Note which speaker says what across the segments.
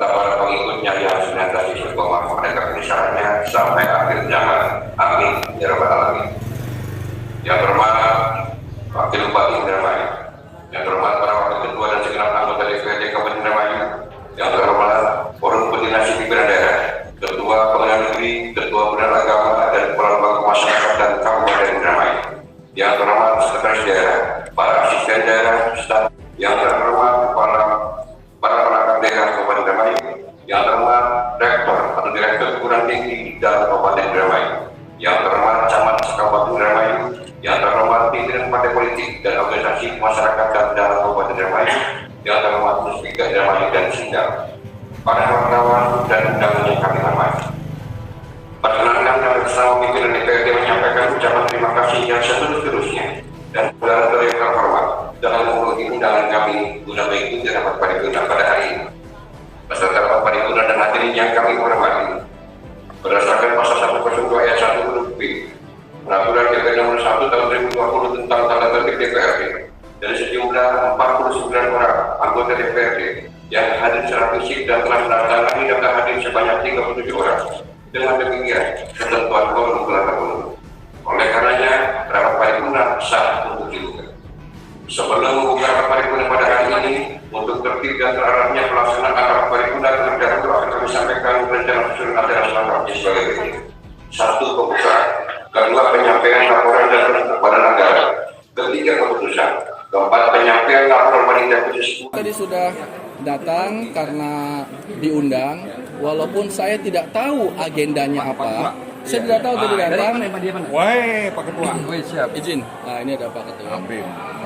Speaker 1: serta para pengikutnya yang senantiasa istiqomah menegakkan kebenarannya sampai akhir zaman. Amin ya rabbal alamin. Yang terhormat Wakil Bupati Indramayu, yang terhormat para wakil ketua dan segenap anggota DPRD Kabupaten Indramayu, yang terhormat Forum Koordinasi Pimpinan Daerah, Ketua Pengadilan Negeri, Ketua Pengadilan Agama dan Kepala Lembaga Masyarakat dan Kabupaten Indramayu, yang terhormat Sekretaris Daerah, para asisten daerah, staf, yang terhormat para perangkat daerah Kabupaten Indramayu, yang terhormat Rektor atau Direktur Perguruan Tinggi dalam Kabupaten Indramayu, yang terhormat Camat Kabupaten Indramayu, yang terhormat pimpinan partai politik dan organisasi masyarakat dan dalam Kabupaten Indramayu, yang terhormat Puspika Indramayu dan Sindang, para wartawan dan undangan yang kami hormati. Perkenankan dan bersama pimpinan DPRD menyampaikan ucapan terima kasih yang seterus-terusnya dan saudara-saudara yang terhormat dalam memenuhi undangan kami guna mengikuti rapat paripurna pada hari ini. Beserta rapat paripurna dan hadirin yang kami hormati, berdasarkan pasal 102 ayat 1 huruf B Peraturan DPR nomor 1 tahun 2020 tentang tata tertib DPRD, dari sejumlah 49 orang anggota DPRD yang hadir secara fisik dan telah menandatangani daftar hadir sebanyak 37 orang. Dengan demikian, ketentuan quorum telah terpenuhi. Oleh karenanya, rapat paripurna sah untuk dibuka. Sebelum membuka rapat paripurna pada hari ini, untuk tertib dan terarahnya pelaksanaan rapat paripurna terlebih dahulu akan kami sampaikan rencana susunan acara selanjutnya sebagai berikut. 1. Pembukaan. 2. Penyampaian laporan dan badan anggaran. 3. Keputusan. 4. Penyampaian laporan panitia khusus.
Speaker 2: Tadi sudah datang karena diundang, walaupun saya tidak tahu agendanya apa. Saya tidak tahu tadi datang.
Speaker 3: Woi, Pak Ketua.
Speaker 2: Siap. Izin. Nah, ini ada Pak Ketua.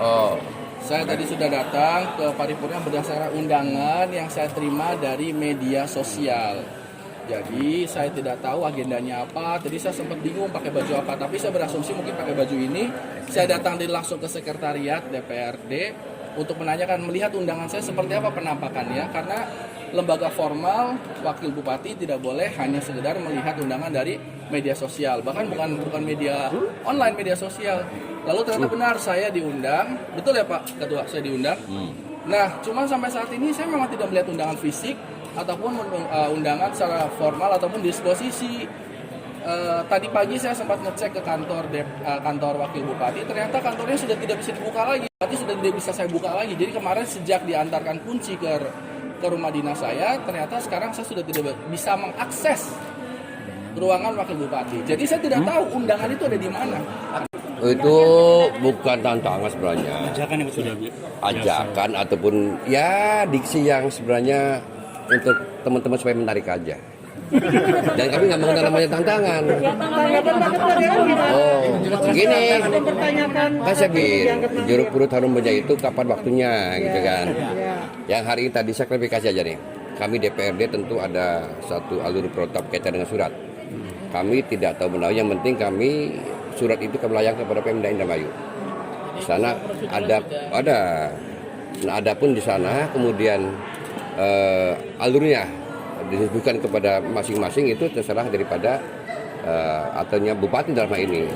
Speaker 2: Oh, saya tadi sudah datang ke paripurna berdasarkan undangan yang saya terima dari media sosial. Jadi saya tidak tahu agendanya apa. Tadi saya sempat bingung pakai baju apa, tapi saya berasumsi mungkin pakai baju ini. Saya datang langsung ke sekretariat DPRD untuk menanyakan, melihat undangan saya seperti apa penampakannya, karena lembaga formal wakil bupati tidak boleh hanya sekedar melihat undangan dari media sosial, bahkan bukan media online, media sosial. Lalu ternyata benar saya diundang, betul ya Pak Ketua, saya diundang. Nah, cuma sampai saat ini saya memang tidak melihat undangan fisik ataupun undangan secara formal ataupun disposisi. Tadi pagi saya sempat ngecek ke kantor wakil bupati, ternyata kantornya sudah tidak bisa dibuka lagi. Berarti sudah tidak bisa saya buka lagi. Jadi kemarin sejak diantarkan kunci ke rumah dinas saya, ternyata sekarang saya sudah tidak bisa mengakses ruangan wakil bupati. Jadi saya tidak tahu undangan itu ada di mana.
Speaker 4: Itu bukan tantangan sebenarnya. Ajakan ataupun ya diksi yang sebenarnya untuk teman-teman supaya menarik aja. Dan kami nggak mengenal namanya tantangan. Oh, gini. Kan saya jeruk purut harum banja itu kapan waktunya, gitu kan? Yang hari ini tadi saya klarifikasi aja nih. Kami DPRD tentu ada satu alur protap kaitan dengan surat. Kami tidak tahu menahu. Yang penting kami surat itu kami layangkan kepada Pemda Indramayu. Di sana ada. Nah, adapun di sana kemudian alurnya disebutkan kepada masing-masing itu terserah daripada ataunya bupati dalam hal ini.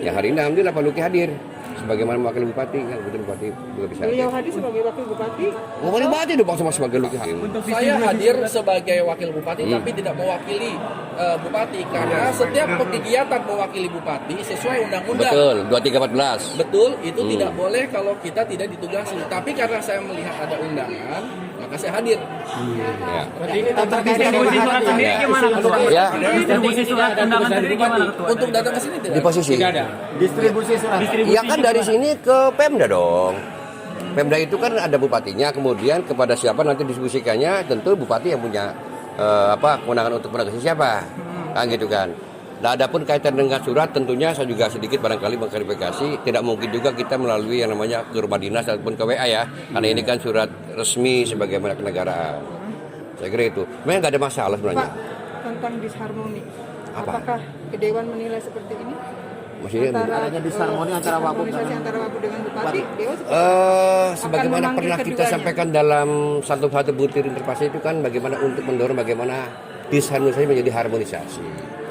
Speaker 4: Yang hari ini alhamdulillah Pak Luki hadir sebagaimana wakil bupati, kan betul bupati juga bisa hadir.
Speaker 5: Beliau hadir sebagai wakil bupati?
Speaker 4: Wakil bupati dong sama sebagai Luki hadir.
Speaker 2: Saya hadir sebagai wakil bupati tapi tidak mewakili bupati, karena setiap kegiatan mewakili bupati sesuai undang-undang.
Speaker 4: Betul, 2314.
Speaker 2: Betul, itu tidak boleh kalau kita tidak ditugasi. Tapi karena saya melihat ada undangan, maka saya hadir.
Speaker 4: Ya.
Speaker 5: Distribusi surat sendiri gimana Ketua?
Speaker 4: Ya.
Speaker 5: Distribusi surat undangan sendiri gimana Ketua?
Speaker 2: Untuk datang ke sini tidak?
Speaker 4: Di posisi.
Speaker 5: Tidak ada. Distribusi surat.
Speaker 4: Ya kan dari sini ke Pemda dong. Pemda itu kan ada bupatinya, kemudian kepada siapa nanti distribusikannya tentu bupati yang punya kewenangan untuk menegasi siapa, kan gitu kan. Nah, adapun kaitan dengan surat tentunya saya juga sedikit barangkali mengklarifikasi, tidak mungkin juga kita melalui yang namanya ke rumah dinas ataupun ke WA ya, karena ini kan surat resmi sebagaimana kenegaraan. Saya kira itu, memang nggak ada masalah sebenarnya.
Speaker 5: Pak, tentang disharmoni,
Speaker 4: Apa?
Speaker 5: apakah Dewan menilai seperti ini?
Speaker 4: Maksudnya
Speaker 5: Adanya disharmoni antara wakil dengan bupati, Dewan
Speaker 4: sebagaimana
Speaker 5: memanggil
Speaker 4: pernah kita
Speaker 5: keduanya.
Speaker 4: sampaikan dalam satu butir interpelasi itu kan bagaimana untuk mendorong bagaimana disharmonisasi menjadi harmonisasi.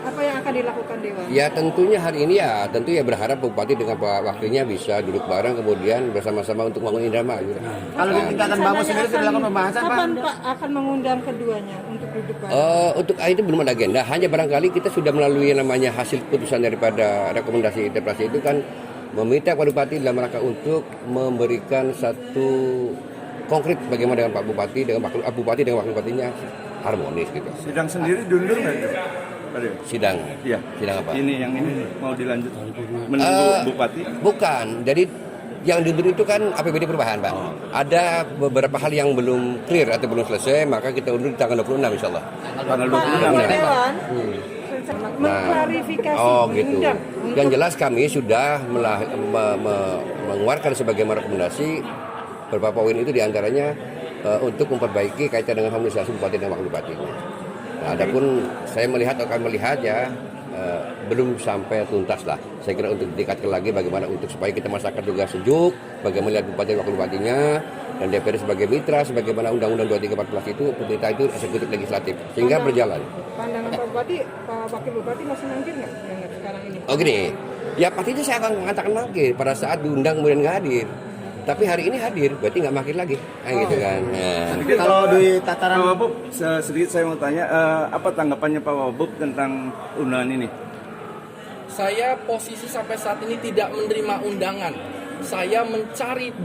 Speaker 5: Apa yang akan dilakukan Dewan?
Speaker 4: Ya tentunya hari ini tentu berharap Bupati dengan Pak Wakilnya bisa duduk bareng kemudian bersama-sama untuk membangun Indramayu.
Speaker 5: Kalau di tingkatan Bawah sendiri sudah dilakukan pembahasan Pak? Kapan Pak akan mengundang keduanya untuk duduk bareng?
Speaker 4: Untuk itu belum ada agenda, hanya barangkali kita sudah melalui yang namanya hasil putusan daripada rekomendasi interpelasi itu kan meminta Pak Bupati dalam rangka untuk memberikan satu konkret bagaimana dengan Pak Bupati dengan Bupati dengan Wakil Bupatinya harmonis gitu.
Speaker 3: Sidang sendiri diundur nggak itu?
Speaker 4: Sidang.
Speaker 3: Iya.
Speaker 4: Sidang apa?
Speaker 3: Ini yang ini mau dilanjut menunggu Bupati?
Speaker 4: Bukan. Jadi yang diundur itu kan APBD perubahan, Pak. Ada beberapa hal yang belum clear atau belum selesai, maka kita undur di tanggal 26 insyaallah.
Speaker 3: Tanggal 26.
Speaker 5: Pak Dewan, mengklarifikasi,
Speaker 4: gitu.
Speaker 5: mengundang
Speaker 4: Yang jelas kami sudah mengeluarkan sebagai rekomendasi beberapa poin itu diantaranya untuk memperbaiki kaitan dengan harmonisasi Bupati dan Wakil Bupati. Nah, adapun saya melihat akan melihat ya belum sampai tuntas lah. Saya kira untuk ditingkatkan lagi bagaimana untuk supaya kita masyarakat juga sejuk, bagaimana melihat Bupati dan Wakil Bupatinya dan DPR sebagai mitra, sebagaimana Undang-Undang 2314 itu pemerintah itu eksekutif legislatif sehingga berjalan.
Speaker 5: Pandangan Pak Bupati, Pak Wakil Bupati masih mangkir nggak dengan sekarang ini?
Speaker 4: Oh gini, ya pastinya saya akan mengatakan mangkir pada saat diundang kemudian nggak hadir. Tapi hari ini hadir, berarti nggak makin lagi, gitu kan. Nah.
Speaker 3: Kalau di tataran Pak Wabub, sedikit saya mau tanya, apa tanggapannya Pak Wabub tentang undangan ini?
Speaker 2: Saya posisi sampai saat ini tidak menerima undangan. Saya mencari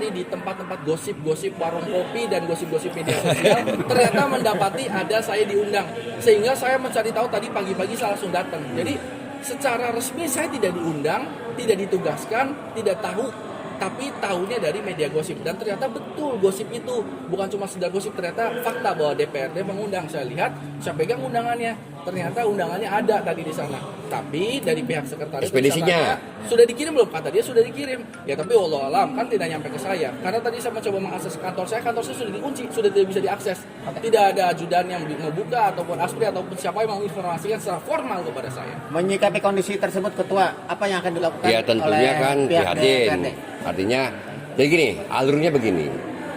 Speaker 2: di tempat-tempat gosip-gosip warung kopi dan gosip-gosip media sosial. Ternyata mendapati ada saya diundang. Sehingga saya mencari tahu tadi pagi-pagi saya langsung datang. Jadi secara resmi saya tidak diundang, tidak ditugaskan, tidak tahu. Tapi tahunya dari media gosip dan ternyata betul gosip itu bukan cuma sekedar gosip, ternyata fakta bahwa DPRD mengundang. Saya lihat, saya pegang undangannya, ternyata undangannya ada tadi di sana. Tapi dari pihak sekretaris
Speaker 4: ekspedisinya
Speaker 2: sudah dikirim belum? Kata dia sudah dikirim. Ya tapi wallahu alam kan tidak nyampe ke saya. Karena tadi saya mencoba mengakses kantor saya sudah dikunci, sudah tidak bisa diakses. Tidak ada ajudan yang membuka ataupun aspri ataupun siapa yang menginformasikan secara formal kepada saya.
Speaker 5: Menyikapi kondisi tersebut Ketua, apa yang akan dilakukan
Speaker 4: ya tentunya
Speaker 5: oleh
Speaker 4: kan
Speaker 5: pihak
Speaker 4: prihatin.
Speaker 5: DPRD?
Speaker 4: Artinya, jadi gini, alurnya begini.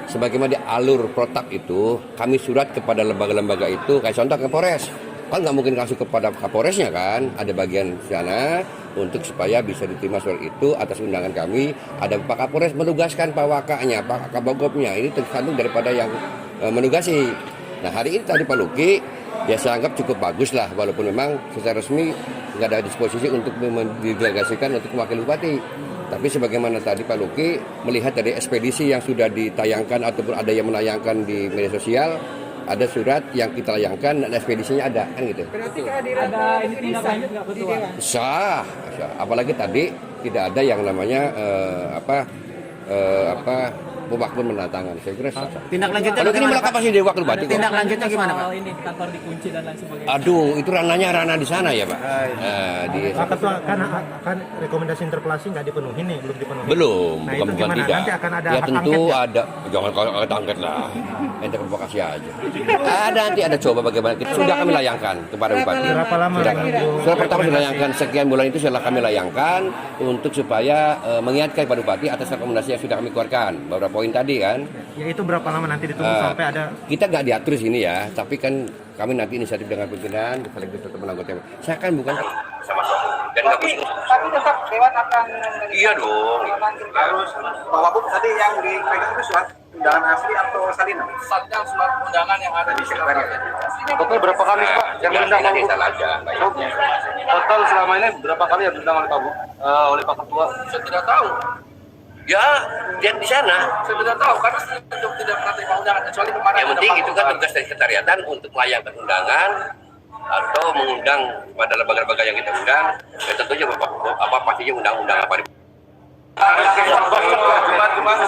Speaker 4: Sebagaimana di alur protap itu, kami surat kepada lembaga-lembaga itu, kayak contoh Kapolres. Kan nggak mungkin langsung kepada Kapolresnya kan, ada bagian sana untuk supaya bisa diterima surat itu atas undangan kami. Ada Pak Kapolres menugaskan Pak Wakaknya, Pak Kabagopnya, ini tergantung daripada yang menugasi. Nah hari ini tadi Pak Luki, ya saya anggap cukup bagus lah, walaupun memang secara resmi nggak ada disposisi untuk didelegasikan untuk wakil bupati. Tapi sebagaimana tadi Pak Luki melihat dari ekspedisi yang sudah ditayangkan ataupun ada yang menayangkan di media sosial, ada surat yang kita layangkan dan ekspedisinya ada kan gitu.
Speaker 5: Berarti kehadiran ada ini tindak lanjut nggak Ketua?
Speaker 4: Sah. Apalagi tadi tidak ada yang namanya wakil menantangan. Saya kira sah.
Speaker 5: Tindak lanjutnya
Speaker 4: Kalau ini melakukan pasti dari wakil bupati.
Speaker 5: Tindak lanjutnya gimana Pak?
Speaker 6: Ini kantor dikunci dan lain sebagainya.
Speaker 4: Aduh, itu ranah di sana ya Pak.
Speaker 7: Pak Ketua, kan rekomendasi interpelasi nggak dipenuhi nih, belum dipenuhi.
Speaker 4: Belum,
Speaker 7: Nah,
Speaker 4: bukan
Speaker 7: itu gimana?
Speaker 4: tidak.
Speaker 7: Nanti akan ada
Speaker 4: Ya
Speaker 7: hak
Speaker 4: tentu
Speaker 7: angket nggak?
Speaker 4: ada. Jangan kalau angket lah. Ente provokasi aja. Nanti ada coba bagaimana. Sudah kami layangkan kepada bupati.
Speaker 7: Berapa lama
Speaker 4: Sudah,
Speaker 7: menunggu
Speaker 4: sudah pertama
Speaker 7: rekomendasi?
Speaker 4: dilayangkan sekian bulan itu sudah kami layangkan untuk supaya mengingatkan kepada bupati atas rekomendasi yang sudah kami keluarkan. Beberapa poin tadi kan.
Speaker 7: Ya itu berapa lama nanti ditunggu sampai ada?
Speaker 4: Kita nggak diatur sini ya, tapi kan kami nanti inisiatif dengan pimpinan, sekaligus teman anggota. Saya kan bukan sama-sama. Dan
Speaker 5: Tapi tetap Dewan akan
Speaker 4: iya dong.
Speaker 5: Terus Pak Wabub tadi yang dipegang itu surat undangan asli atau salinan?
Speaker 2: Sadang surat undangan yang ada di sekretariat.
Speaker 3: Total berapa kali Pak yang diundang Pak Wabub? Total selama ini berapa kali yang diundang oleh Pak Wabub? Oleh Pak Ketua?
Speaker 2: Saya tidak tahu.
Speaker 4: Ya, dia di sana.
Speaker 2: Saya tidak tahu karena saya tidak pernah terima undangan kecuali kemarin.
Speaker 4: Yang penting itu kan tugas dari sekretariatan untuk melayangkan undangan atau mengundang pada lembaga-lembaga yang kita undang. Ya tentunya pastinya undang-undang apa.
Speaker 3: Gimana?